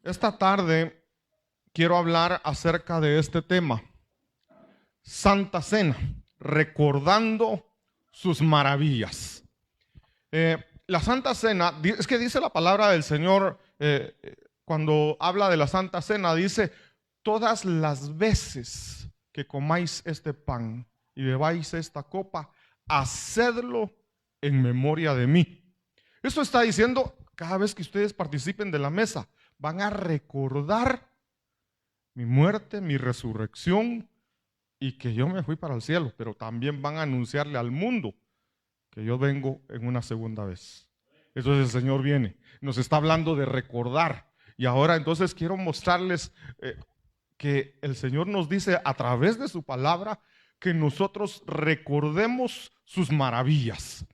Esta tarde quiero hablar acerca de este tema, Santa Cena, recordando sus maravillas. La Santa Cena, es que dice la palabra del Señor, cuando habla de la Santa Cena, dice: todas las veces que comáis este pan y bebáis esta copa, hacedlo en memoria de mí. Eso está diciendo, cada vez que ustedes participen de la mesa, van a recordar mi muerte, mi resurrección y que yo me fui para el cielo, pero también van a anunciarle al mundo que yo vengo en una segunda vez. Entonces el Señor viene, nos está hablando de recordar. Y ahora entonces quiero mostrarles que el Señor nos dice a través de su palabra que nosotros recordemos sus maravillas.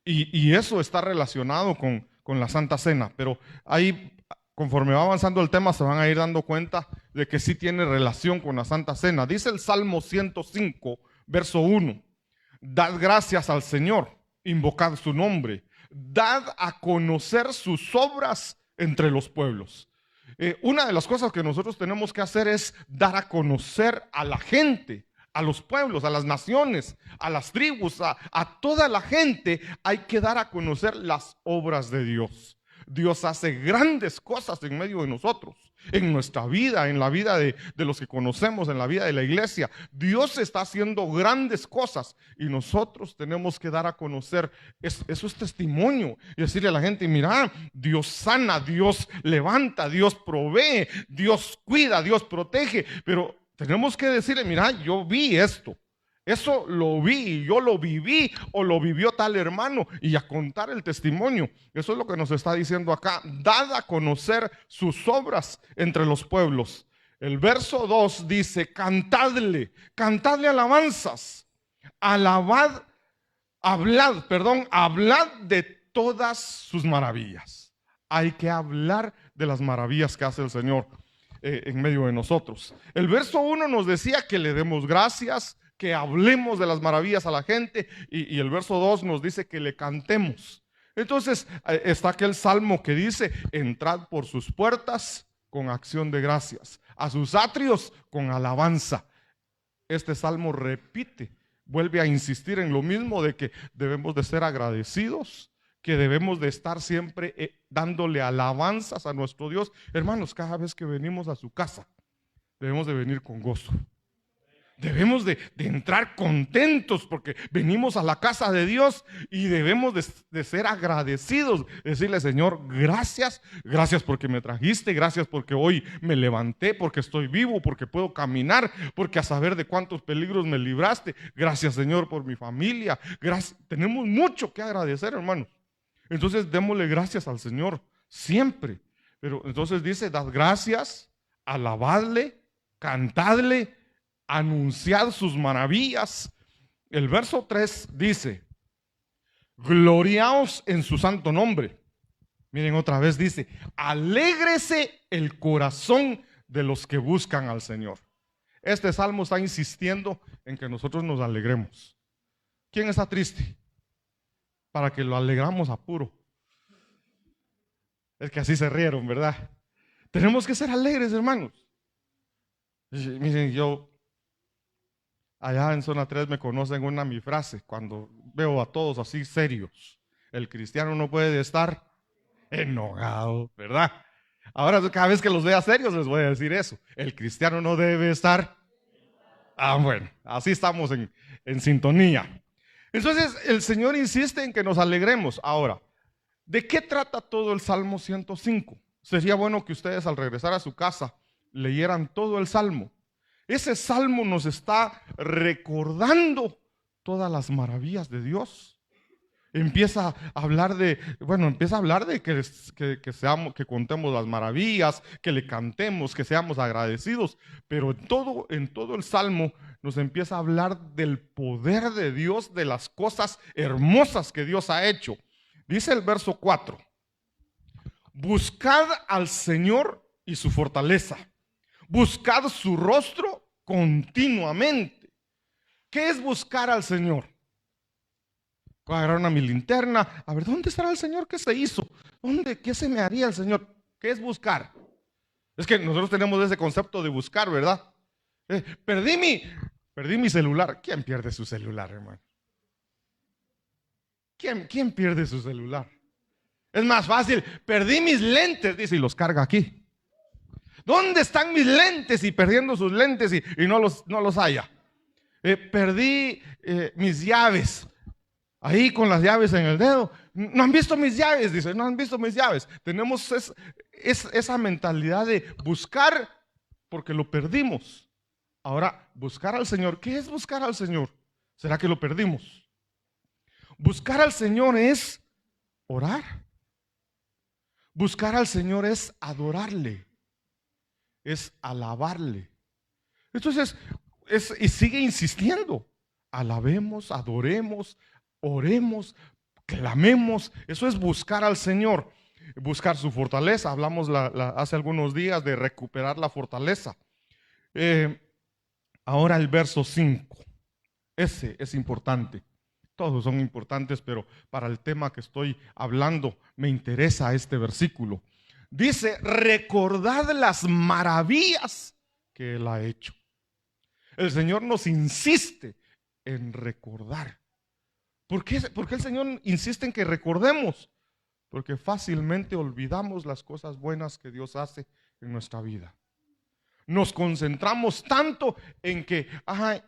Y eso está relacionado con la Santa Cena, pero ahí, conforme va avanzando el tema, se van a ir dando cuenta de que sí tiene relación con la Santa Cena. Dice el Salmo 105, verso 1: dad gracias al Señor, invocad su nombre, dad a conocer sus obras entre los pueblos. Una de las cosas que nosotros tenemos que hacer es dar a conocer a la gente, a los pueblos, a las naciones, a las tribus, a toda la gente. Hay que dar a conocer las obras de Dios. Dios hace grandes cosas en medio de nosotros, en nuestra vida, en la vida de los que conocemos, en la vida de la iglesia. Dios está haciendo grandes cosas y nosotros tenemos que dar a conocer. Eso es testimonio, y decirle a la gente: mira, Dios sana, Dios levanta, Dios provee, Dios cuida, Dios protege. Pero tenemos que decirle: mira, yo vi esto, eso lo vi, yo lo viví, o lo vivió tal hermano, y a contar el testimonio. Eso es lo que nos está diciendo acá: dad a conocer sus obras entre los pueblos. El verso 2 dice: cantadle alabanzas, hablad de todas sus maravillas. Hay que hablar de las maravillas que hace el Señor en medio de nosotros. El verso 1 nos decía que le demos gracias, que hablemos de las maravillas a la gente, y el verso 2 nos dice que le cantemos. Entonces está aquel salmo que dice: entrad por sus puertas con acción de gracias, a sus atrios con alabanza. Este salmo repite, vuelve a insistir en lo mismo, de que debemos de ser agradecidos, que debemos de estar siempre dándole alabanzas a nuestro Dios. Hermanos, cada vez que venimos a su casa, debemos de venir con gozo. Debemos de entrar contentos porque venimos a la casa de Dios, y debemos de ser agradecidos, decirle: Señor, gracias, gracias porque me trajiste, gracias porque hoy me levanté, porque estoy vivo, porque puedo caminar, porque a saber de cuántos peligros me libraste. Gracias, Señor, por mi familia. Gracias. Tenemos mucho que agradecer, hermanos. Entonces démosle gracias al Señor siempre. Pero entonces dice: dad gracias, alabadle, cantadle, anunciad sus maravillas. El verso 3 dice: gloriaos en su santo nombre. Miren, otra vez dice: alégrese el corazón de los que buscan al Señor. Este salmo está insistiendo en que nosotros nos alegremos. ¿Quién está triste? Para que lo alegramos a puro. Es que así se rieron, ¿verdad? Tenemos que ser alegres, hermanos. Miren, yo allá en zona 3 me conocen mi frase, cuando veo a todos así serios: el cristiano no puede estar enojado, ¿verdad? Ahora cada vez que los vea serios les voy a decir eso: el cristiano no debe estar. Bueno, así estamos en sintonía. Entonces el Señor insiste en que nos alegremos. Ahora, ¿de qué trata todo el Salmo 105? Sería bueno que ustedes, al regresar a su casa, leyeran todo el Salmo. Ese salmo nos está recordando todas las maravillas de Dios. Empieza a hablar de que contemos las maravillas, que le cantemos, que seamos agradecidos. Pero en todo el salmo nos empieza a hablar del poder de Dios, de las cosas hermosas que Dios ha hecho. Dice el verso 4: buscad al Señor y su fortaleza, buscad su rostro continuamente. ¿Qué es buscar al Señor? Agarraron a mi linterna, a ver, ¿dónde estará el Señor? ¿Qué se hizo? ¿Qué se me haría el Señor? ¿Qué es buscar? Es que nosotros tenemos ese concepto de buscar, ¿verdad? Perdí mi celular. ¿Quién pierde su celular, hermano? ¿Quién pierde su celular? Es más fácil, perdí mis lentes, dice, y los carga aquí. ¿Dónde están mis lentes? Y perdiendo sus lentes y no los haya. Perdí mis llaves. Ahí con las llaves en el dedo. No han visto mis llaves, dice, no han visto mis llaves. Tenemos esa mentalidad de buscar porque lo perdimos. Ahora, buscar al Señor. ¿Qué es buscar al Señor? ¿Será que lo perdimos? Buscar al Señor es orar. Buscar al Señor es adorarle, es alabarle. Entonces, y sigue insistiendo. Alabemos, adoremos, oremos, clamemos. Eso es buscar al Señor, buscar su fortaleza. Hablamos hace algunos días de recuperar la fortaleza. Ahora el verso 5. Ese es importante. Todos son importantes, pero para el tema que estoy hablando me interesa este versículo. Dice, recordad las maravillas que Él ha hecho. El Señor nos insiste en recordar. ¿Por qué el Señor insiste en que recordemos? Porque fácilmente olvidamos las cosas buenas que Dios hace en nuestra vida. Nos concentramos tanto en que, ay,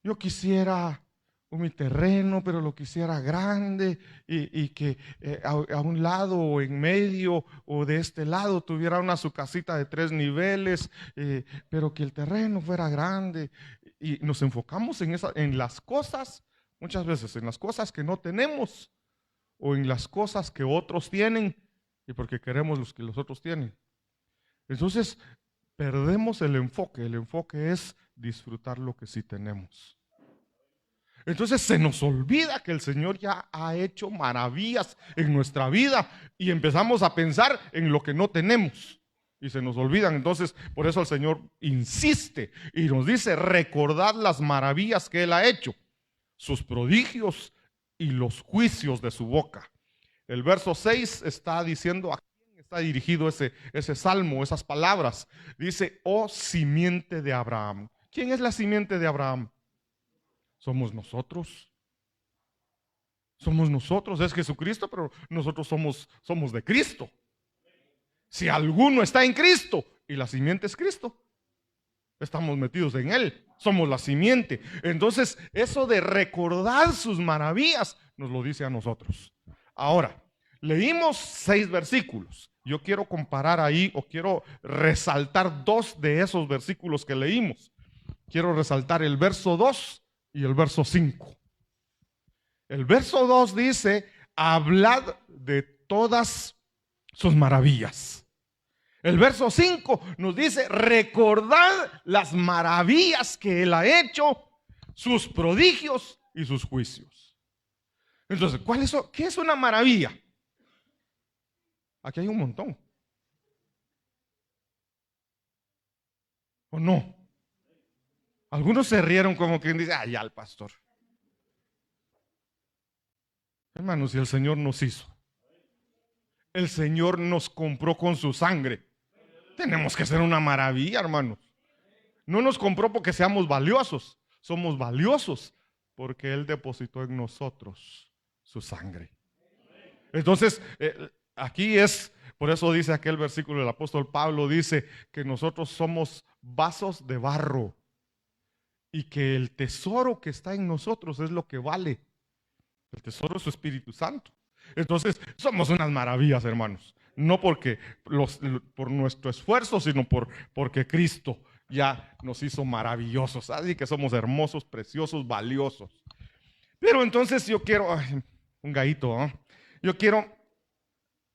yo quisiera mi terreno, pero lo quisiera grande y que a un lado o en medio o de este lado tuviera su casita de 3 niveles, pero que el terreno fuera grande. Y nos enfocamos en las cosas, muchas veces en las cosas que no tenemos o en las cosas que otros tienen y porque queremos los que los otros tienen. Entonces perdemos el enfoque. El enfoque es disfrutar lo que sí tenemos. Entonces se nos olvida que el Señor ya ha hecho maravillas en nuestra vida y empezamos a pensar en lo que no tenemos y se nos olvidan. Entonces por eso el Señor insiste y nos dice, recordad las maravillas que Él ha hecho, sus prodigios y los juicios de su boca. El verso 6 está diciendo a quién está dirigido ese salmo, esas palabras. Dice, oh simiente de Abraham. ¿Quién es la simiente de Abraham? Somos nosotros. Somos nosotros, es Jesucristo, pero nosotros somos de Cristo. Si alguno está en Cristo y la simiente es Cristo, estamos metidos en Él, somos la simiente. Entonces, eso de recordar sus maravillas nos lo dice a nosotros. Ahora, leímos 6 versículos. Yo quiero comparar ahí o quiero resaltar 2 de esos versículos que leímos. Quiero resaltar el verso 2 y el verso 5. El verso 2 dice, hablad de todas sus maravillas. El verso 5 nos dice, recordad las maravillas que Él ha hecho, sus prodigios y sus juicios. Entonces, ¿qué es una maravilla? Aquí hay un montón. ¿O no? Algunos se rieron como quien dice, ay, ya el pastor. Hermanos, si el Señor nos hizo, el Señor nos compró con su sangre, tenemos que ser una maravilla, hermanos. No nos compró porque seamos valiosos, somos valiosos porque Él depositó en nosotros su sangre. Entonces, aquí es, por eso dice aquel versículo del apóstol Pablo, dice que nosotros somos vasos de barro y que el tesoro que está en nosotros es lo que vale. El tesoro es su Espíritu Santo. Entonces, somos unas maravillas, hermanos. No porque por nuestro esfuerzo, sino porque Cristo ya nos hizo maravillosos. Así que somos hermosos, preciosos, valiosos. Pero entonces yo quiero, un gallito, ¿eh? Yo quiero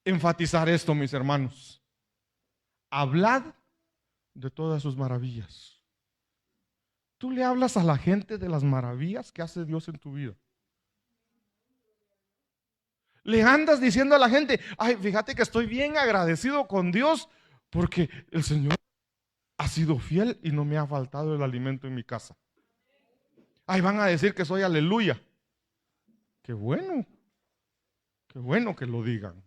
enfatizar esto, mis hermanos. Hablad de todas sus maravillas. Tú le hablas a la gente de las maravillas que hace Dios en tu vida. Le andas diciendo a la gente, ay, fíjate que estoy bien agradecido con Dios porque el Señor ha sido fiel y no me ha faltado el alimento en mi casa. Ay, van a decir que soy aleluya. Qué bueno que lo digan.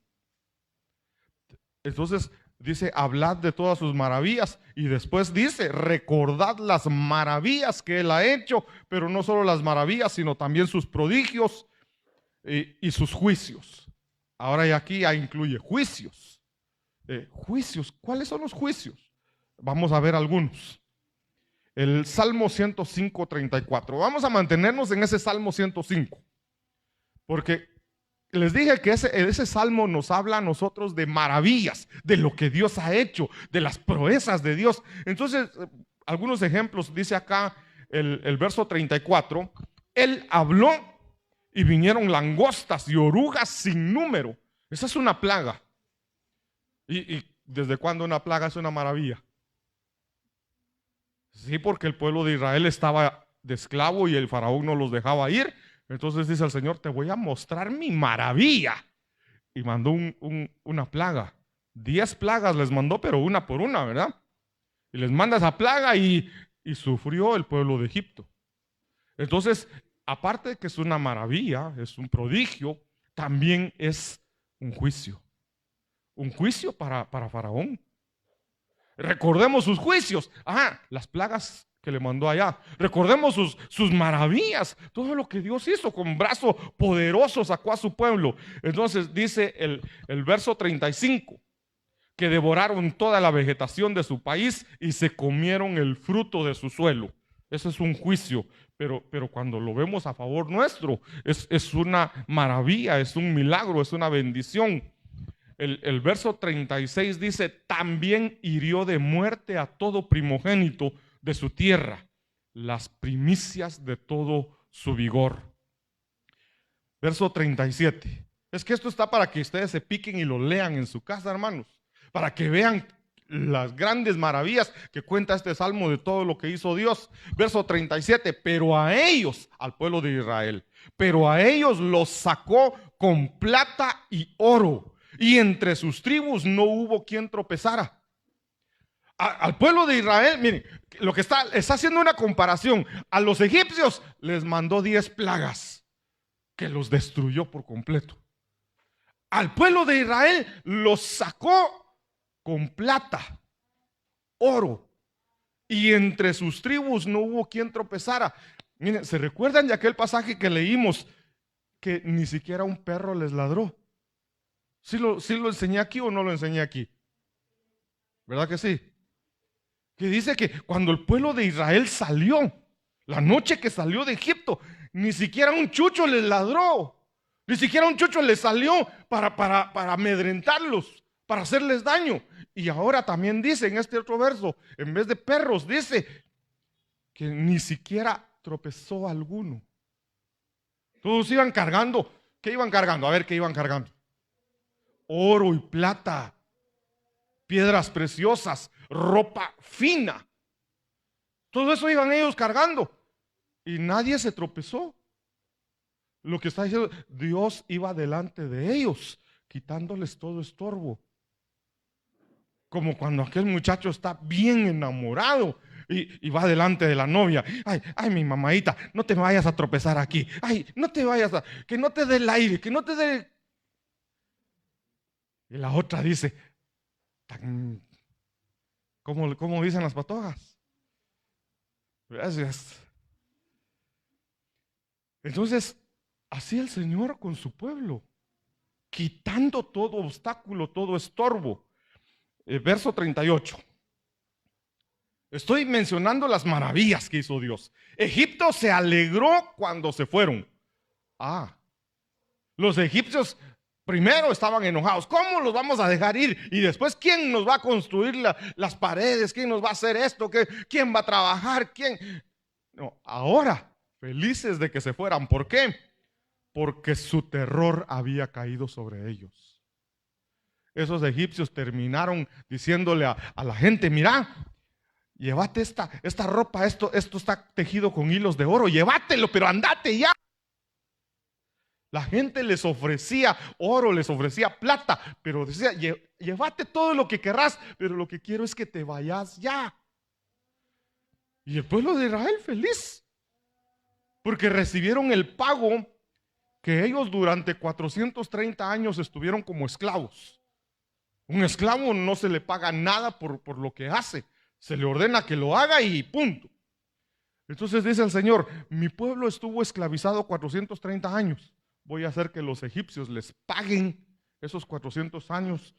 Entonces, dice, hablad de todas sus maravillas, y después dice, recordad las maravillas que Él ha hecho, pero no solo las maravillas, sino también sus prodigios y sus juicios. Ahora y aquí ya incluye juicios. Juicios, ¿cuáles son los juicios? Vamos a ver algunos. El Salmo 105, 34. Vamos a mantenernos en ese Salmo 105, porque les dije que ese salmo nos habla a nosotros de maravillas, de lo que Dios ha hecho, de las proezas de Dios. Entonces, algunos ejemplos, dice acá el verso 34, Él habló y vinieron langostas y orugas sin número. Esa es una plaga. ¿Y desde cuándo una plaga es una maravilla? Sí, porque el pueblo de Israel estaba de esclavo y el faraón no los dejaba ir. Entonces dice el Señor, te voy a mostrar mi maravilla. Y mandó una plaga. 10 plagas les mandó, pero una por una, ¿verdad? Y les manda esa plaga y sufrió el pueblo de Egipto. Entonces, aparte de que es una maravilla, es un prodigio, también es un juicio. Un juicio para Faraón. Recordemos sus juicios. Las plagas que le mandó allá. Recordemos sus maravillas, todo lo que Dios hizo, con brazo poderoso sacó a su pueblo. Entonces dice el verso 35, que devoraron toda la vegetación de su país y se comieron el fruto de su suelo. Ese es un juicio, pero cuando lo vemos a favor nuestro, es una maravilla, es un milagro, es una bendición. El verso 36 dice, también hirió de muerte a todo primogénito de su tierra, las primicias de todo su vigor. Verso 37. Es que esto está para que ustedes se piquen y lo lean en su casa, hermanos, para que vean las grandes maravillas que cuenta este salmo de todo lo que hizo Dios. Verso 37, pero a ellos, al pueblo de Israel, pero a ellos los sacó con plata y oro, y entre sus tribus no hubo quien tropezara. Al pueblo de Israel, miren, lo que está haciendo una comparación. A los egipcios les mandó 10 plagas que los destruyó por completo. Al pueblo de Israel los sacó con plata, oro, y entre sus tribus no hubo quien tropezara. Miren, ¿se recuerdan de aquel pasaje que leímos que ni siquiera un perro les ladró? ¿Sí lo enseñé aquí o no lo enseñé aquí? ¿Verdad que sí? Que dice que cuando el pueblo de Israel salió, la noche que salió de Egipto, ni siquiera un chucho les ladró, ni siquiera un chucho les salió para amedrentarlos, para hacerles daño. Y ahora también dice en este otro verso, en vez de perros, dice que ni siquiera tropezó alguno. Todos iban cargando. ¿Qué iban cargando? A ver, ¿qué iban cargando? Oro y plata, piedras preciosas, ropa fina. Todo eso iban ellos cargando y nadie se tropezó. Lo que está diciendo, Dios iba delante de ellos, quitándoles todo estorbo. Como cuando aquel muchacho está bien enamorado y va delante de la novia. Ay, mi mamadita, no te vayas a tropezar aquí. Ay, no te vayas que no te dé el aire, que no te dé. Y la otra dice, ¿cómo dicen las patojas? Gracias. Entonces, así el Señor con su pueblo, quitando todo obstáculo, todo estorbo. Verso 38. Estoy mencionando las maravillas que hizo Dios. Egipto se alegró cuando se fueron. Los egipcios primero estaban enojados. ¿Cómo los vamos a dejar ir? Y después, ¿quién nos va a construir las paredes? ¿Quién nos va a hacer esto? ¿Quién va a trabajar? ¿Quién? No, ahora felices de que se fueran. ¿Por qué? Porque su terror había caído sobre ellos. Esos egipcios terminaron diciéndole a la gente, mira, llévate esta ropa, esto está tejido con hilos de oro, llévatelo, pero andate ya. La gente les ofrecía oro, les ofrecía plata, pero decía, llévate todo lo que querrás, pero lo que quiero es que te vayas ya. Y el pueblo de Israel feliz, porque recibieron el pago que ellos durante 430 años estuvieron como esclavos. Un esclavo no se le paga nada por lo que hace. Se le ordena que lo haga y punto. Entonces dice el Señor, mi pueblo estuvo esclavizado 430 años. Voy a hacer que los egipcios les paguen esos 400 años,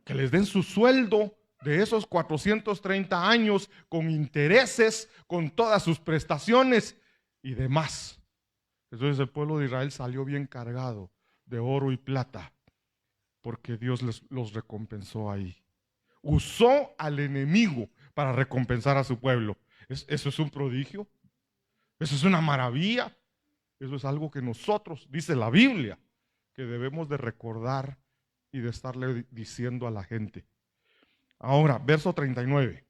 que les den su sueldo de esos 430 años con intereses, con todas sus prestaciones y demás. Entonces el pueblo de Israel salió bien cargado de oro y plata, porque Dios los recompensó ahí. Usó al enemigo para recompensar a su pueblo. Eso es un prodigio, eso es una maravilla, eso es algo que nosotros, dice la Biblia, que debemos de recordar y de estarle diciendo a la gente. Ahora, verso 39.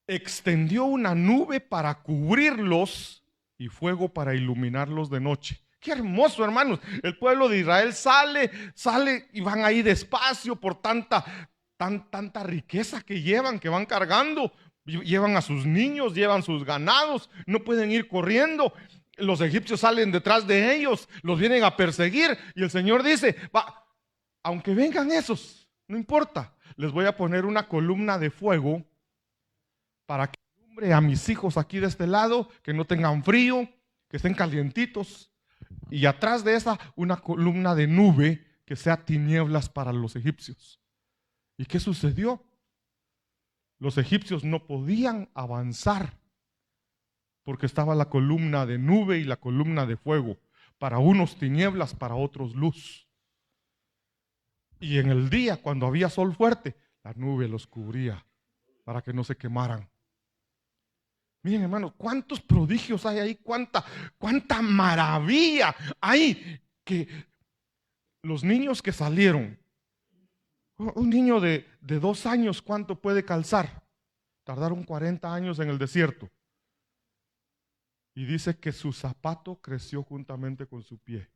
Extendió una nube para cubrirlos y fuego para iluminarlos de noche. Qué hermoso, hermanos. El pueblo de Israel sale y van ahí despacio por tanta riqueza que llevan, que van cargando. Llevan a sus niños, llevan sus ganados, no pueden ir corriendo. Los egipcios salen detrás de ellos, los vienen a perseguir y el Señor dice, aunque vengan esos, no importa, les voy a poner una columna de fuego para que alumbre a mis hijos aquí de este lado, que no tengan frío, que estén calientitos, y atrás de esa una columna de nube que sea tinieblas para los egipcios. ¿Y qué sucedió? Los egipcios no podían avanzar porque estaba la columna de nube y la columna de fuego, para unos tinieblas, para otros luz. Y en el día, cuando había sol fuerte, la nube los cubría para que no se quemaran. Miren, hermanos, cuántos prodigios hay ahí, cuánta maravilla hay, que los niños que salieron, un niño de 2 años, ¿cuánto puede calzar? Tardaron 40 años en el desierto. Y dice que su zapato creció juntamente con su pie.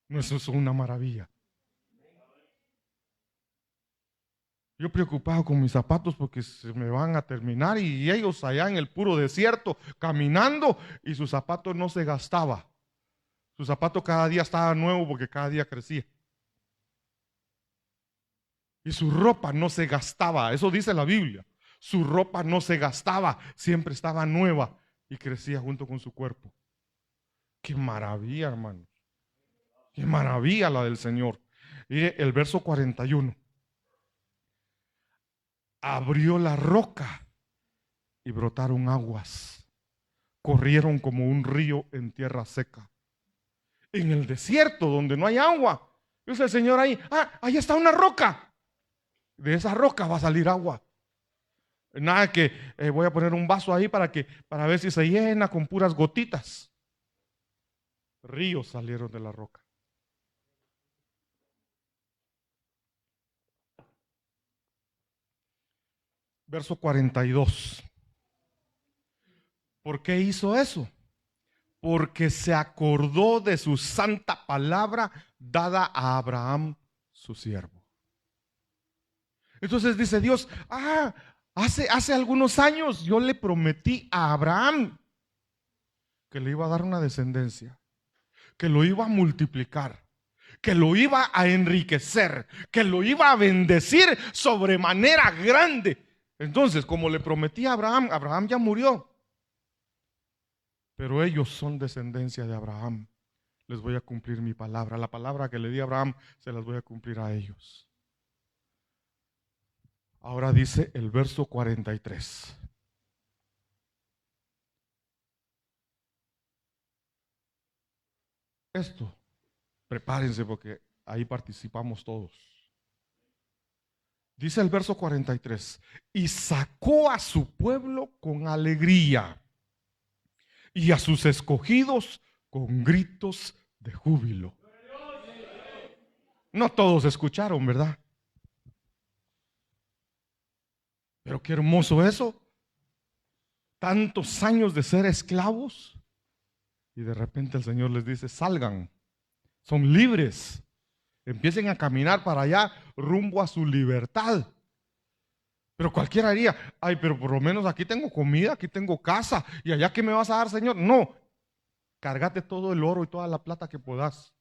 No, eso es una maravilla. Yo preocupado con mis zapatos porque se me van a terminar, y ellos allá en el puro desierto caminando y su zapato no se gastaba. Su zapato cada día estaba nuevo porque cada día crecía. Y su ropa no se gastaba, eso dice la Biblia. Su ropa no se gastaba, siempre estaba nueva y crecía junto con su cuerpo. Qué maravilla, hermanos. Qué maravilla la del Señor. Y el verso 41. Abrió la roca y brotaron aguas. Corrieron como un río en tierra seca. En el desierto donde no hay agua, dice el Señor ahí, ahí está una roca. De esa roca va a salir agua. Nada que voy a poner un vaso ahí para ver si se llena con puras gotitas. Ríos salieron de la roca. Verso 42. ¿Por qué hizo eso? Porque se acordó de su santa palabra dada a Abraham, su siervo. Entonces dice Dios, hace algunos años yo le prometí a Abraham que le iba a dar una descendencia, que lo iba a multiplicar, que lo iba a enriquecer, que lo iba a bendecir sobremanera grande. Entonces, como le prometí a Abraham, Abraham ya murió, pero ellos son descendencia de Abraham. Les voy a cumplir mi palabra. La palabra que le di a Abraham se las voy a cumplir a ellos. Ahora dice el verso 43. Esto, prepárense porque ahí participamos todos. Dice el verso 43, y sacó a su pueblo con alegría y a sus escogidos con gritos de júbilo. No todos escucharon, ¿verdad? Pero qué hermoso eso. Tantos años de ser esclavos y de repente el Señor les dice, salgan, son libres, empiecen a caminar para allá rumbo a su libertad. Pero cualquiera diría, pero por lo menos aquí tengo comida, aquí tengo casa, y allá ¿qué me vas a dar, Señor? No, cárgate todo el oro y toda la plata que puedas,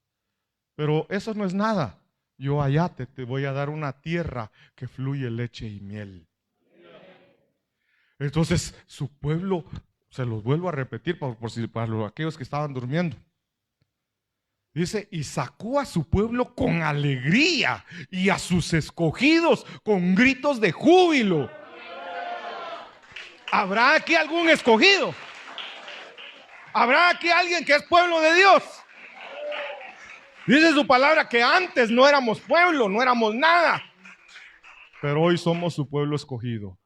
Pero eso no es nada. Yo allá te voy a dar una tierra que fluye leche y miel. Entonces su pueblo, se los vuelvo a repetir para aquellos que estaban durmiendo. Dice, y sacó a su pueblo con alegría y a sus escogidos con gritos de júbilo. ¿Habrá aquí algún escogido? ¿Habrá aquí alguien que es pueblo de Dios? Dice su palabra que antes no éramos pueblo, no éramos nada. Pero hoy somos su pueblo escogido.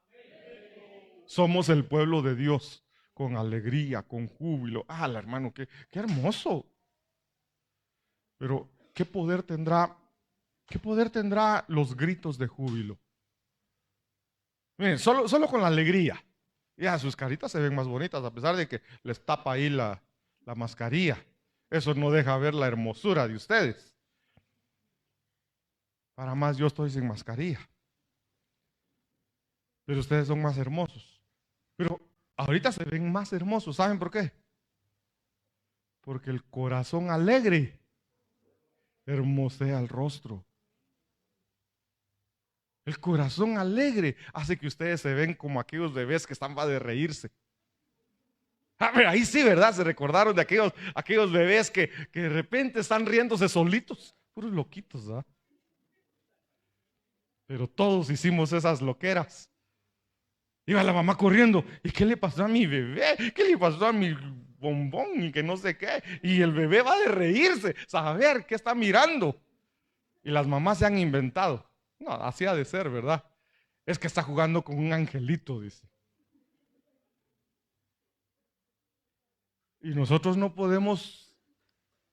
Somos el pueblo de Dios con alegría, con júbilo. Hermano, qué hermoso. Pero ¿qué poder tendrá los gritos de júbilo? Miren, solo con la alegría. Ya sus caritas se ven más bonitas a pesar de que les tapa ahí la mascarilla. Eso no deja ver la hermosura de ustedes. Para más, yo estoy sin mascarilla. Pero ustedes son más hermosos. Pero ahorita se ven más hermosos. ¿Saben por qué? Porque el corazón alegre hermosea el rostro. El corazón alegre hace que ustedes se ven como aquellos bebés que están de reírse. Pero ahí sí, ¿verdad? Se recordaron de aquellos bebés que de repente están riéndose solitos. Puros loquitos, ¿verdad? Pero todos hicimos esas loqueras. Iba la mamá corriendo. ¿Y qué le pasó a mi bebé? ¿Qué le pasó a mi bombón? Y que no sé qué. Y el bebé va de reírse, saber qué está mirando. Y las mamás se han inventado. No, así ha de ser, ¿verdad? Es que está jugando con un angelito, dice. ¿Y nosotros no podemos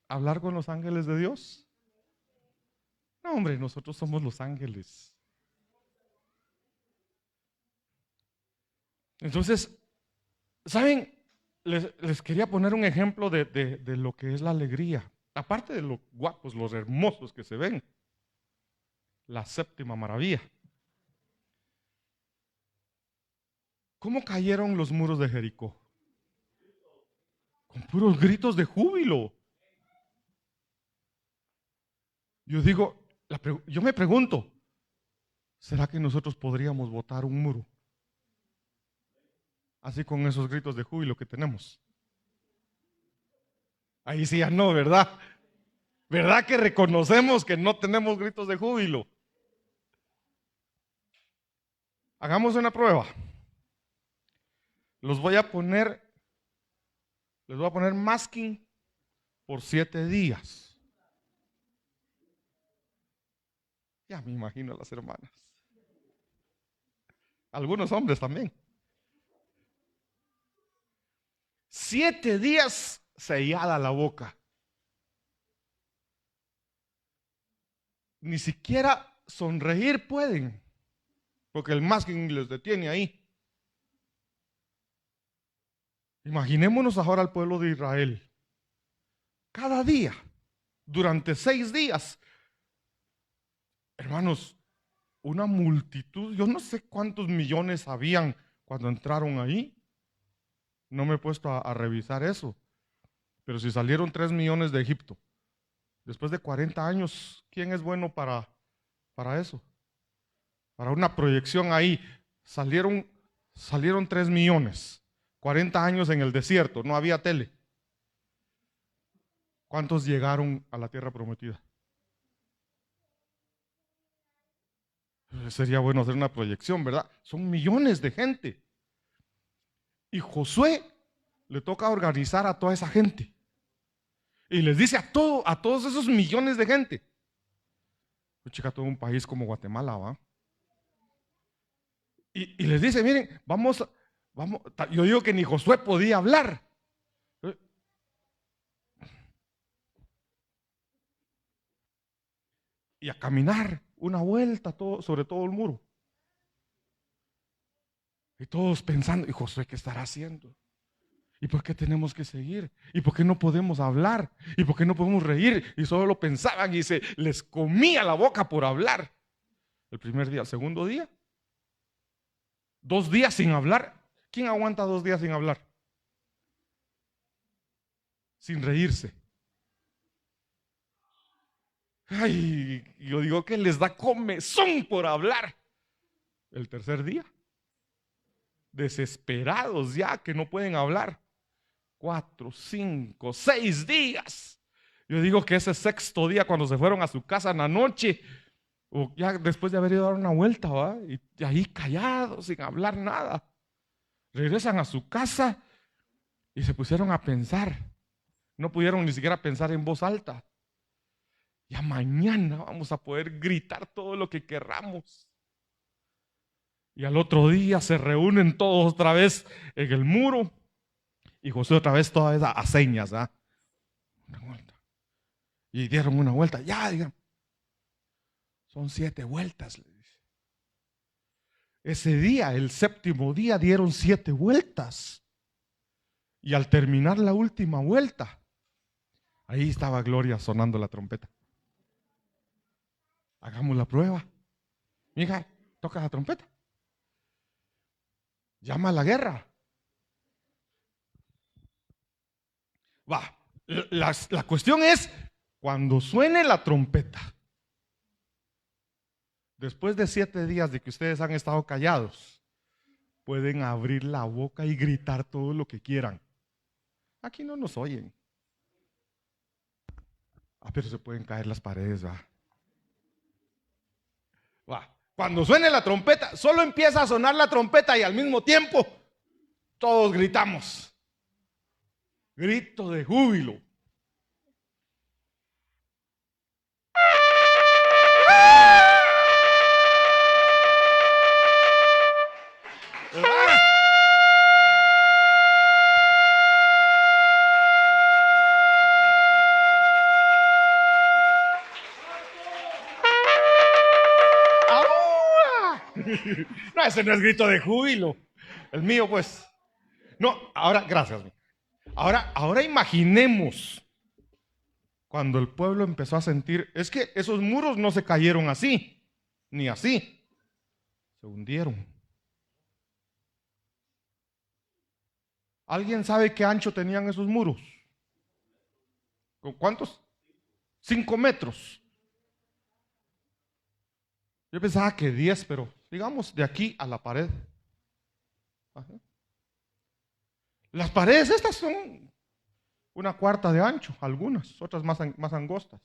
hablar con los ángeles de Dios? No, hombre, nosotros somos los ángeles. Entonces, ¿saben? Les quería poner un ejemplo de lo que es la alegría. Aparte de los guapos, los hermosos que se ven. La séptima maravilla. ¿Cómo cayeron los muros de Jericó? Con puros gritos de júbilo. Yo me pregunto, ¿será que nosotros podríamos botar un muro? Así con esos gritos de júbilo que tenemos. Ahí sí ya no, ¿verdad? ¿Verdad que reconocemos que no tenemos gritos de júbilo? Hagamos una prueba. Les voy a poner masking por 7 días. Ya me imagino a las hermanas. Algunos hombres también. 7 días sellada la boca. Ni siquiera sonreír pueden, porque el masking les detiene ahí. Imaginémonos ahora al pueblo de Israel. Cada día, durante 6 días, hermanos, una multitud, yo no sé cuántos millones habían cuando entraron ahí. No me he puesto a revisar eso. Pero si salieron 3 millones de Egipto, después de 40 años, ¿quién es bueno para eso? Para una proyección ahí, salieron 3 millones. 40 años en el desierto, no había tele. ¿Cuántos llegaron a la tierra prometida? Sería bueno hacer una proyección, ¿verdad? Son millones de gente. Y Josué le toca organizar a toda esa gente. Y les dice a todos esos millones de gente. Chica, todo un país como Guatemala, ¿va? Y les dice, miren, vamos. Yo digo que ni Josué podía hablar. Y a caminar una vuelta sobre todo el muro. Y todos pensando, ¿y Josué qué estará haciendo? ¿Y por qué tenemos que seguir? ¿Y por qué no podemos hablar? ¿Y por qué no podemos reír? Y solo lo pensaban y se les comía la boca por hablar. El primer día, el segundo día, 2 días sin hablar. ¿Quién aguanta 2 días sin hablar? Sin reírse. Ay, yo digo que les da comezón por hablar. El tercer día, desesperados ya que no pueden hablar. 4, 5, 6 días. Yo digo que ese sexto día, cuando se fueron a su casa en la noche, o ya después de haber ido a dar una vuelta, ¿va? Y ahí callados, sin hablar nada, regresan a su casa y se pusieron a pensar. No pudieron ni siquiera pensar en voz alta. Ya mañana vamos a poder gritar todo lo que querramos. Y al otro día se reúnen todos otra vez en el muro. Y Josué otra vez toda esa a señas, ¿ah? Una vuelta. Y dieron una vuelta. Ya, digan. Son 7 vueltas, le dice. Ese día, el séptimo día, dieron 7 vueltas. Y al terminar la última vuelta, ahí estaba Gloria sonando la trompeta. Hagamos la prueba. Mija, toca la trompeta. Llama a la guerra. Va. La cuestión es, cuando suene la trompeta, después de 7 días de que ustedes han estado callados, pueden abrir la boca y gritar todo lo que quieran. Aquí no nos oyen. Pero se pueden caer las paredes, va. Cuando suene la trompeta, solo empieza a sonar la trompeta y al mismo tiempo todos gritamos. Grito de júbilo. No, ese no es grito de júbilo. El mío, pues. No, ahora, gracias. Ahora imaginemos cuando el pueblo empezó a sentir, es que esos muros no se cayeron así, ni así. Se hundieron. ¿Alguien sabe qué ancho tenían esos muros? ¿Con cuántos? 5 metros. Yo pensaba que 10, pero digamos de aquí a la pared. Ajá. Las paredes estas son 1/4 de ancho, algunas, otras más angostas.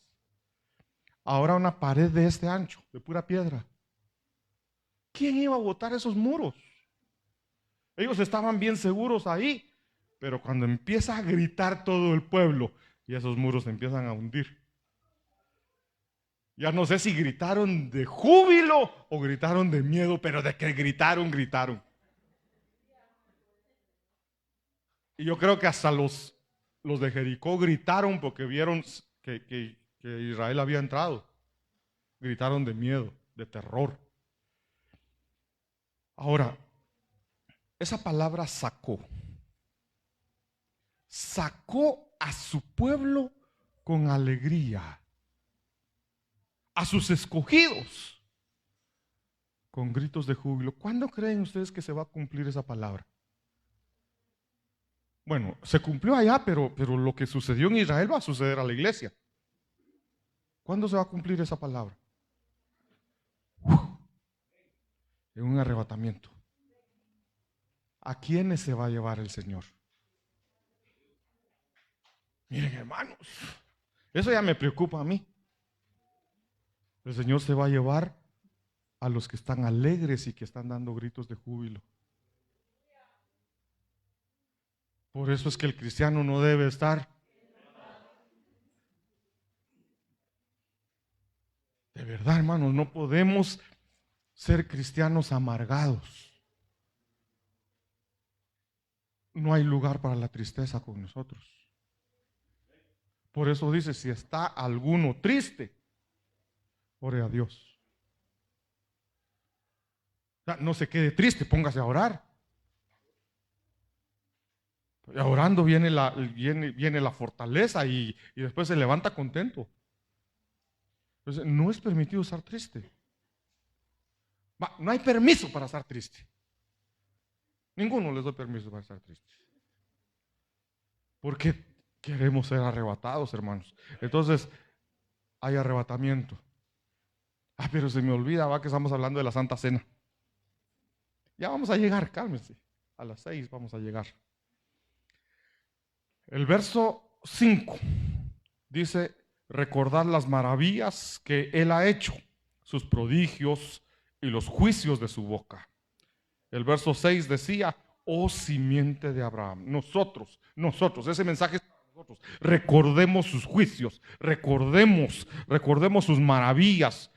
Ahora una pared de este ancho, de pura piedra. ¿Quién iba a botar esos muros? Ellos estaban bien seguros ahí, pero cuando empieza a gritar todo el pueblo y esos muros se empiezan a hundir. Ya no sé si gritaron de júbilo o gritaron de miedo, pero de que gritaron, gritaron. Y yo creo que hasta los de Jericó gritaron porque vieron que Israel había entrado. Gritaron de miedo, de terror. Ahora, esa palabra sacó a su pueblo con alegría, a sus escogidos con gritos de júbilo. ¿Cuándo creen ustedes que se va a cumplir esa palabra? Bueno, se cumplió allá, pero lo que sucedió en Israel va a suceder a la iglesia. ¿Cuándo se va a cumplir esa palabra? En un arrebatamiento. ¿A quiénes se va a llevar el Señor? Miren, hermanos, eso ya me preocupa a mí. El Señor se va a llevar a los que están alegres y que están dando gritos de júbilo. Por eso es que el cristiano no debe estar. De verdad, hermanos, no podemos ser cristianos amargados. No hay lugar para la tristeza con nosotros. Por eso dice, si está alguno triste, ore a Dios. No se quede triste, póngase a orar. Orando viene la fortaleza y después se levanta contento. Entonces, no es permitido estar triste. No hay permiso para estar triste. Ninguno les doy permiso para estar tristes. Porque queremos ser arrebatados, hermanos. Entonces, hay arrebatamiento. Pero se me olvida, va, que estamos hablando de la Santa Cena. Ya vamos a llegar, cálmense. A las 6 vamos a llegar. El verso 5 dice: recordad las maravillas que Él ha hecho, sus prodigios y los juicios de su boca. El verso 6 decía: oh simiente de Abraham. Nosotros, ese mensaje es para nosotros. Recordemos sus juicios, recordemos sus maravillas.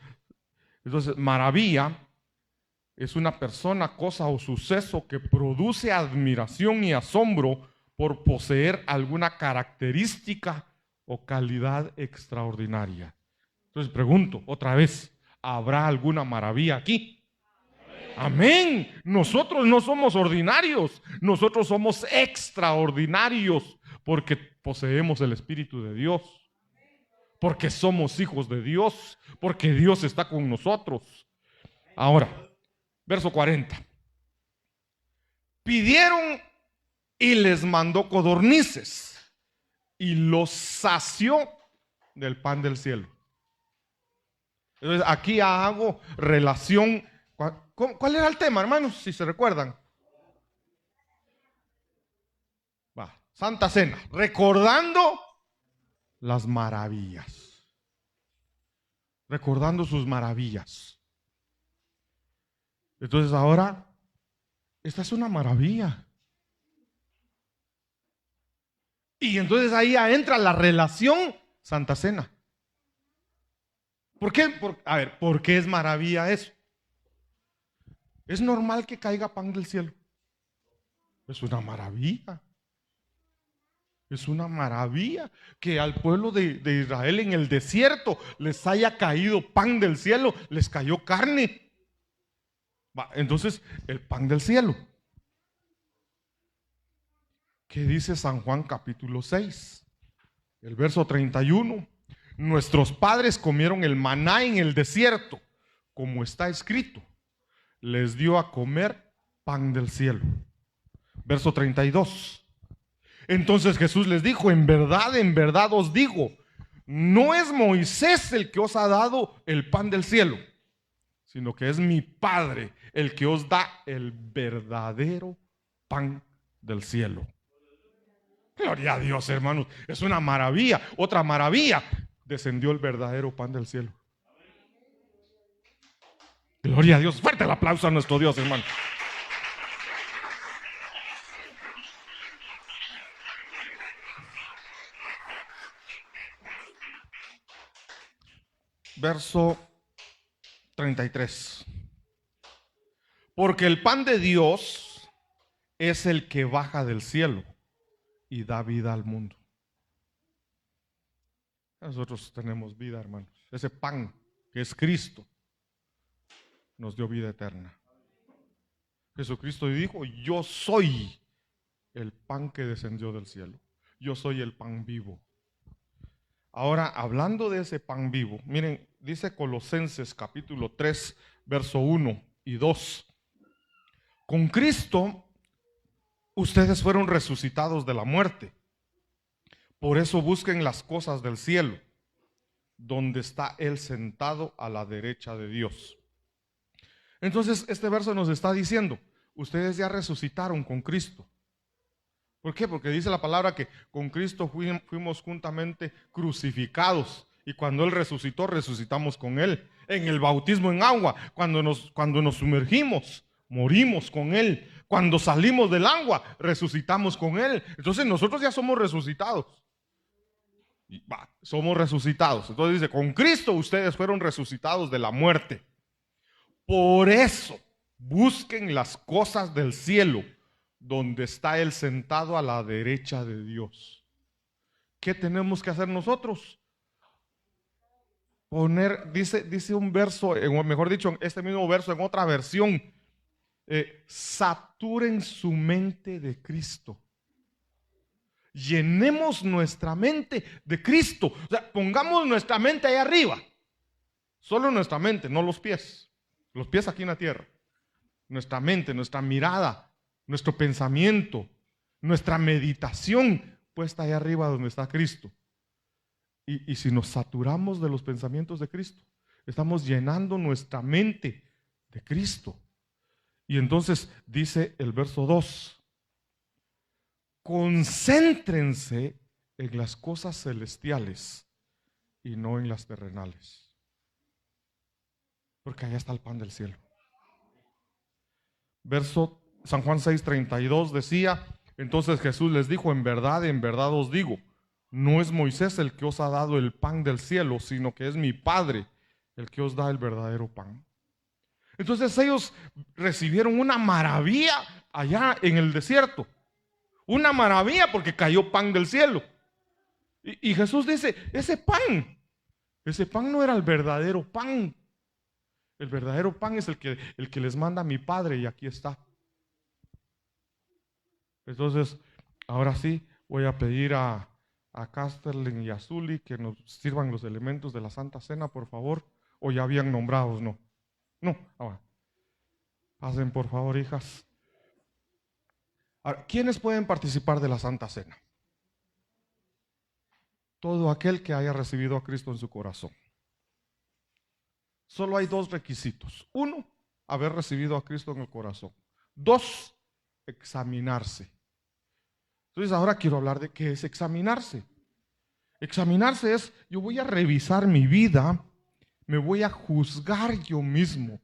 Entonces, maravilla es una persona, cosa o suceso que produce admiración y asombro por poseer alguna característica o calidad extraordinaria. Entonces pregunto otra vez, ¿habrá alguna maravilla aquí? Amén. Nosotros no somos ordinarios, nosotros somos extraordinarios porque poseemos el Espíritu de Dios, porque somos hijos de Dios, porque Dios está con nosotros. Ahora, verso 40. Pidieron y les mandó codornices y los sació del pan del cielo. Entonces aquí hago relación. ¿Cuál era el tema, hermanos? Si se recuerdan. Santa Cena, recordando las maravillas. Recordando sus maravillas. Entonces ahora, esta es una maravilla. Y entonces ahí entra la relación Santa Cena. ¿Por qué? ¿Por qué es maravilla eso? ¿Es normal que caiga pan del cielo? Es una maravilla. Es una maravilla que al pueblo de Israel en el desierto les haya caído pan del cielo, les cayó carne. Entonces, el pan del cielo. ¿Qué dice San Juan capítulo 6? El verso 31. Nuestros padres comieron el maná en el desierto, como está escrito. Les dio a comer pan del cielo. Verso 32. Entonces Jesús les dijo: en verdad os digo, no es Moisés el que os ha dado el pan del cielo, sino que es mi Padre el que os da el verdadero pan del cielo. Gloria a Dios, hermanos. Es una maravilla. Otra maravilla: descendió el verdadero pan del cielo. Gloria a Dios. Fuerte el aplauso a nuestro Dios, hermano. Verso 33. Porque el pan de Dios es el que baja del cielo y da vida al mundo. Nosotros tenemos vida, hermanos. Ese pan que es Cristo nos dio vida eterna. Jesucristo dijo: yo soy el pan que descendió del cielo. Yo soy el pan vivo. Ahora, hablando de ese pan vivo, miren, dice Colosenses capítulo 3, verso 1 y 2. Con Cristo ustedes fueron resucitados de la muerte. Por eso busquen las cosas del cielo, donde está Él sentado a la derecha de Dios. Entonces, este verso nos está diciendo: ustedes ya resucitaron con Cristo. ¿Por qué? Porque dice la palabra que con Cristo fuimos juntamente crucificados, y cuando Él resucitó, resucitamos con Él. En el bautismo en agua, cuando nos sumergimos, morimos con Él. Cuando salimos del agua, resucitamos con Él. Entonces nosotros ya somos resucitados. Somos resucitados. Entonces dice: con Cristo ustedes fueron resucitados de la muerte. Por eso busquen las cosas del cielo, donde está Él sentado a la derecha de Dios. ¿Qué tenemos que hacer nosotros? Dice un verso, mejor dicho, este mismo verso en otra versión: saturen su mente de Cristo. Llenemos nuestra mente de Cristo. O sea, pongamos nuestra mente ahí arriba. Solo nuestra mente, no los pies. Los pies aquí en la tierra. Nuestra mente, nuestra mirada, nuestro pensamiento, nuestra meditación puesta ahí arriba donde está Cristo. Y si nos saturamos de los pensamientos de Cristo, estamos llenando nuestra mente de Cristo. Y entonces dice el verso 2, concéntrense en las cosas celestiales y no en las terrenales, porque allá está el pan del cielo. Verso San Juan 6:32 decía, entonces Jesús les dijo, en verdad os digo, no es Moisés el que os ha dado el pan del cielo, sino que es mi Padre el que os da el verdadero pan. Entonces ellos recibieron una maravilla allá en el desierto. Una maravilla porque cayó pan del cielo. Y Jesús dice, ese pan no era el verdadero pan. El verdadero pan es el que les manda mi Padre, y aquí está. Entonces, ahora sí, voy a pedir a Casterlin y a Zuli que nos sirvan los elementos de la Santa Cena, por favor. O ya habían nombrados, no. No, ahora. Pasen, por favor, hijas. Ahora, ¿quiénes pueden participar de la Santa Cena? Todo aquel que haya recibido a Cristo en su corazón. Solo hay dos requisitos. Uno, haber recibido a Cristo en el corazón. Dos, examinarse. Entonces ahora quiero hablar de qué es examinarse. Examinarse es, yo voy a revisar mi vida, me voy a juzgar yo mismo.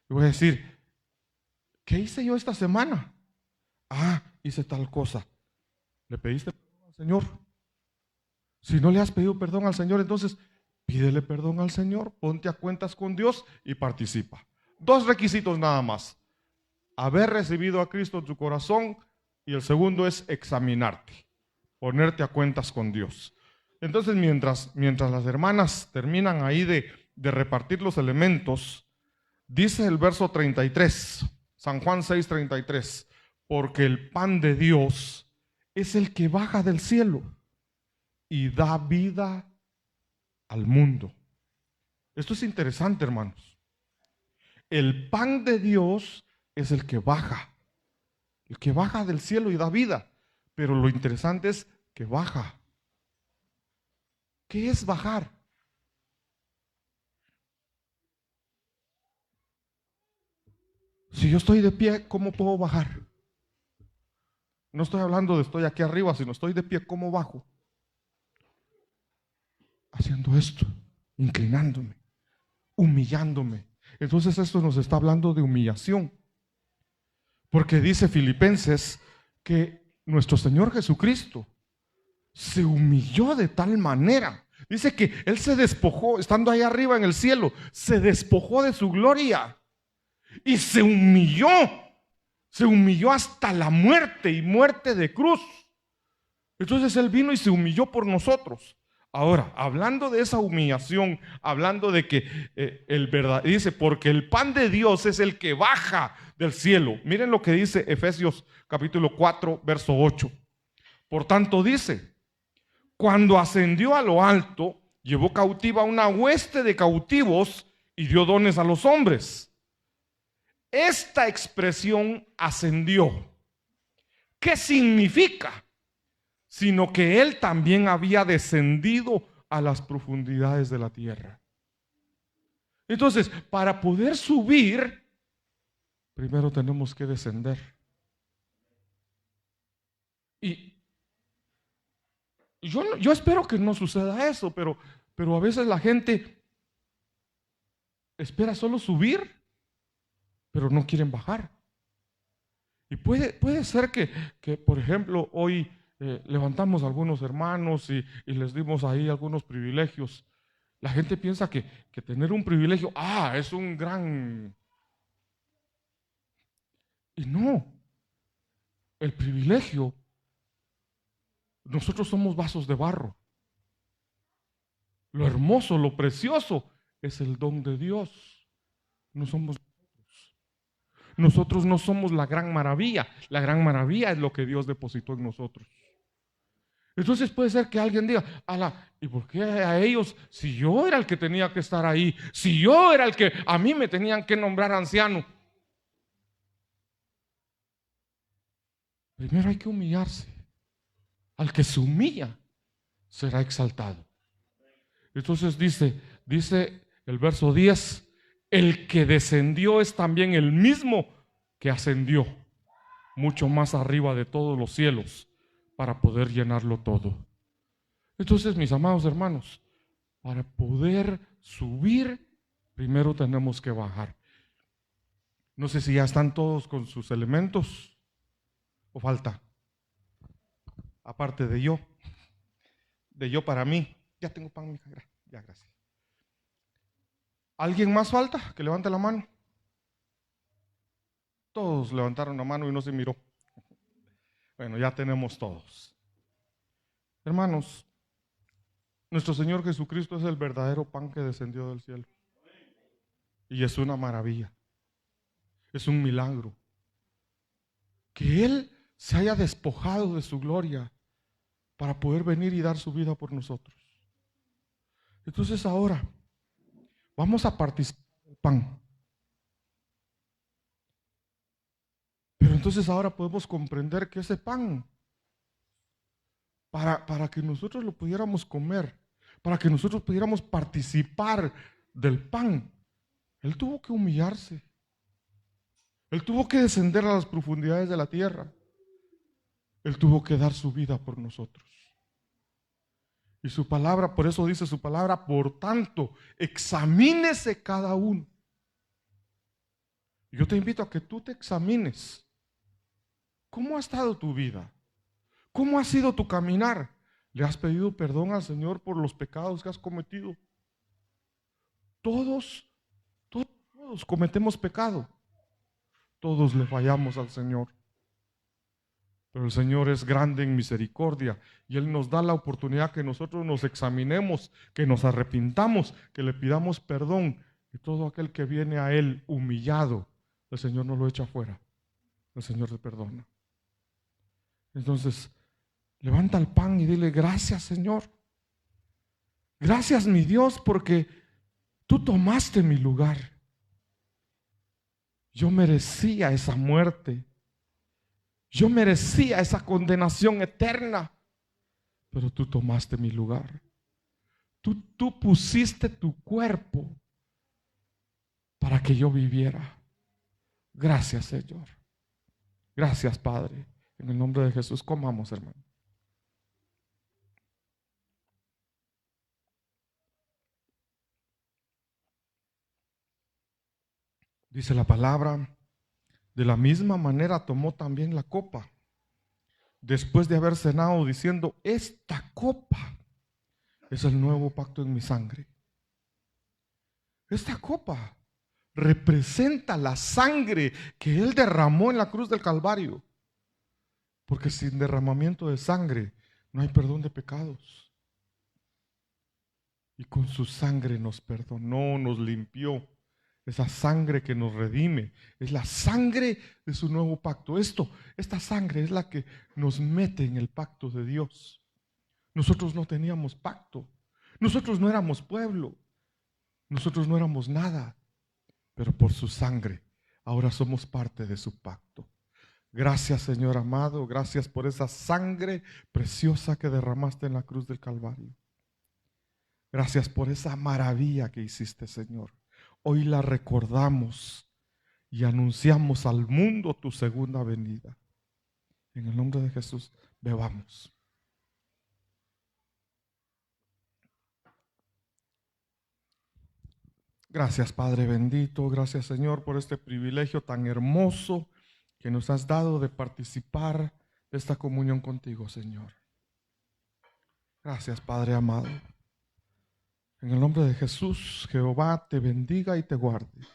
Y voy a decir, ¿qué hice yo esta semana? Hice tal cosa. ¿Le pediste perdón al Señor? Si no le has pedido perdón al Señor, entonces pídele perdón al Señor, ponte a cuentas con Dios y participa. Dos requisitos nada más: haber recibido a Cristo en tu corazón, y el segundo es examinarte, ponerte a cuentas con Dios. Entonces, mientras las hermanas terminan ahí de repartir los elementos, dice el verso 33, San Juan 6:33, porque el pan de Dios es el que baja del cielo y da vida al mundo. Esto es interesante, hermanos. El pan de Dios es el que baja del cielo y da vida. Pero lo interesante es que baja. ¿Qué es bajar? Si yo estoy de pie, ¿cómo puedo bajar? No estoy hablando de estoy aquí arriba, sino estoy de pie, ¿cómo bajo? Haciendo esto, inclinándome, humillándome. Entonces esto nos está hablando de humillación. Porque dice Filipenses que nuestro Señor Jesucristo se humilló de tal manera. Dice que Él se despojó, estando ahí arriba en el cielo, se despojó de su gloria y se humilló hasta la muerte, y muerte de cruz. Entonces Él vino y se humilló por nosotros. Ahora, hablando de esa humillación, hablando de que el verdad, dice, porque el pan de Dios es el que baja del cielo. Miren lo que dice Efesios capítulo 4, verso 8. Por tanto dice, cuando ascendió a lo alto, llevó cautiva una hueste de cautivos y dio dones a los hombres. Esta expresión ascendió, ¿qué significa? Sino que Él también había descendido a las profundidades de la tierra. Entonces, para poder subir, primero tenemos que descender. Y yo espero que no suceda eso, pero a veces la gente espera solo subir, pero no quieren bajar. Y puede ser que, por ejemplo, hoy levantamos a algunos hermanos y les dimos ahí algunos privilegios. La gente piensa que tener un privilegio, es un gran... Y no, el privilegio, nosotros somos vasos de barro. Lo hermoso, lo precioso es el don de Dios. No somos nosotros. Nosotros no somos la gran maravilla. La gran maravilla es lo que Dios depositó en nosotros. Entonces puede ser que alguien diga, ¿y por qué a ellos? Si yo era el que tenía que estar ahí, si yo era el que a mí me tenían que nombrar anciano. Primero hay que humillarse. Al que se humilla será exaltado. Entonces dice el verso 10, el que descendió es también el mismo que ascendió mucho más arriba de todos los cielos para poder llenarlo todo. Entonces, mis amados hermanos, para poder subir, primero tenemos que bajar. No sé si ya están todos con sus elementos o falta. Aparte de yo para mí. Ya tengo pan, mija. Ya, gracias. ¿Alguien más falta? Que levante la mano. Todos levantaron la mano y no se miró. Bueno, ya tenemos todos. Hermanos, nuestro Señor Jesucristo es el verdadero pan que descendió del cielo. Y es una maravilla. Es un milagro. Que Él se haya despojado de su gloria para poder venir y dar su vida por nosotros. Entonces ahora vamos a participar del pan. Pero entonces ahora podemos comprender que ese pan, para que nosotros lo pudiéramos comer, para que nosotros pudiéramos participar del pan, Él tuvo que humillarse. Él tuvo que descender a las profundidades de la tierra. Él tuvo que dar su vida por nosotros. Y su palabra, por eso dice su palabra, por tanto, examínese cada uno. Yo te invito a que tú te examines. ¿Cómo ha estado tu vida? ¿Cómo ha sido tu caminar? ¿Le has pedido perdón al Señor por los pecados que has cometido? Todos cometemos pecado. Todos le fallamos al Señor. Pero el Señor es grande en misericordia y Él nos da la oportunidad que nosotros nos examinemos, que nos arrepintamos, que le pidamos perdón. Y todo aquel que viene a Él humillado, el Señor no lo echa afuera. El Señor le perdona. Entonces, levanta el pan y dile: gracias, Señor. Gracias, mi Dios, porque tú tomaste mi lugar. Yo merecía esa muerte. Yo merecía esa condenación eterna, pero tú tomaste mi lugar. Tú pusiste tu cuerpo para que yo viviera. Gracias, Señor. Gracias, Padre. En el nombre de Jesús, comamos, hermano. Dice la palabra: de la misma manera tomó también la copa, después de haber cenado, diciendo: esta copa es el nuevo pacto en mi sangre. Esta copa representa la sangre que Él derramó en la cruz del Calvario. Porque sin derramamiento de sangre no hay perdón de pecados. Y con su sangre nos perdonó, nos limpió. Esa sangre que nos redime es la sangre de su nuevo pacto. Esta sangre es la que nos mete en el pacto de Dios. Nosotros no teníamos pacto. Nosotros no éramos pueblo. Nosotros no éramos nada. Pero por su sangre ahora somos parte de su pacto. Gracias, Señor amado. Gracias por esa sangre preciosa que derramaste en la cruz del Calvario. Gracias por esa maravilla que hiciste, Señor. Hoy la recordamos y anunciamos al mundo tu segunda venida. En el nombre de Jesús, bebamos. Gracias, Padre bendito. Gracias, Señor, por este privilegio tan hermoso que nos has dado de participar de esta comunión contigo, Señor. Gracias, Padre amado. En el nombre de Jesús, Jehová te bendiga y te guarde.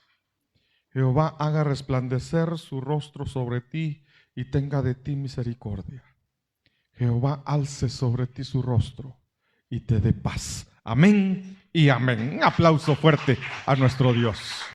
Jehová haga resplandecer su rostro sobre ti y tenga de ti misericordia. Jehová alce sobre ti su rostro y te dé paz. Amén y amén. Un aplauso fuerte a nuestro Dios.